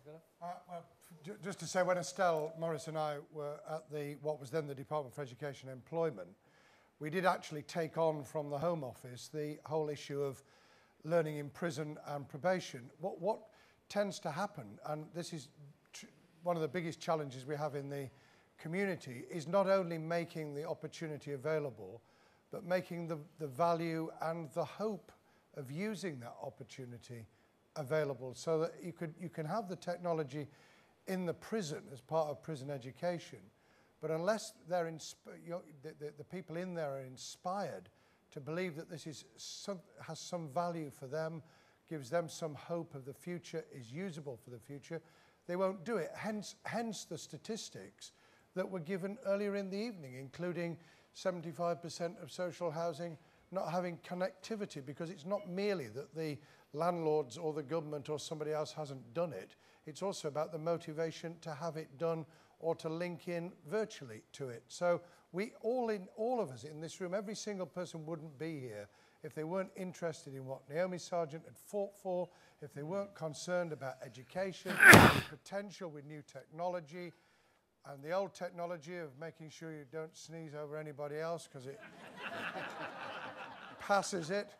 take that up? Well, just to say, when Estelle Morris and I were at what was then the Department for Education and Employment, we did actually take on from the Home Office the whole issue of learning in prison and probation. What tends to happen, and this is one of the biggest challenges we have in the community, is not only making the opportunity available, but making the value and the hope of using that opportunity available, so that you can have the technology in the prison as part of prison education, but unless they're the people in there are inspired to believe that this has some value for them, gives them some hope of the future, is usable for the future, they won't do it. Hence the statistics that were given earlier in the evening, including 75% of social housing not having connectivity, because it's not merely that the landlords or the government or somebody else hasn't done it, it's also about the motivation to have it done or to link in virtually to it. So all of us in this room, every single person wouldn't be here if they weren't interested in what Naomi Sargant had fought for, if they weren't concerned about education, potential with new technology, and the old technology of making sure you don't sneeze over anybody else because it passes it.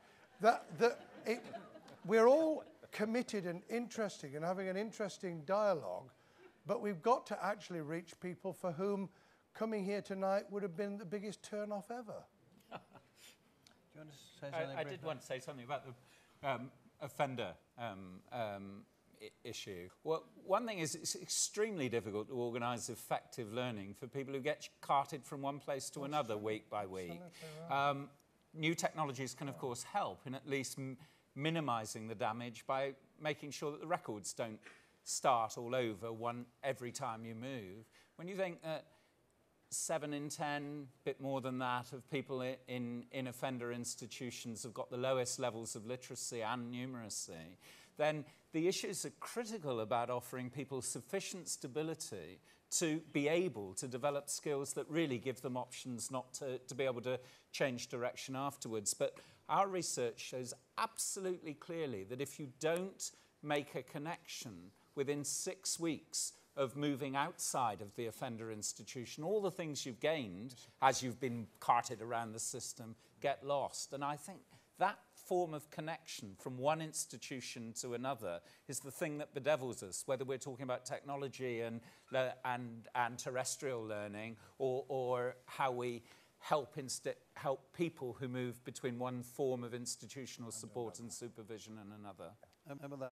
We're all committed and interested and having an interesting dialogue, but we've got to actually reach people for whom coming here tonight would have been the biggest turn-off ever. Do you want to say something? I did want to say something about the offender issue. Well, one thing is it's extremely difficult to organise effective learning for people who get carted from one place to another week by week. New technologies can, of course, help in at least minimising the damage by making sure that the records don't start all over every time you move. When you think that 7 in 10, bit more than that, of people in offender institutions have got the lowest levels of literacy and numeracy, then the issues are critical about offering people sufficient stability to be able to develop skills that really give them options not to be able to change direction afterwards. But our research shows absolutely clearly that if you don't make a connection within 6 weeks of moving outside of the offender institution, all the things you've gained as you've been carted around the system get lost. And I think that form of connection from one institution to another is the thing that bedevils us, whether we're talking about technology and terrestrial learning, or how we help people who move between one form of institutional support and supervision and another.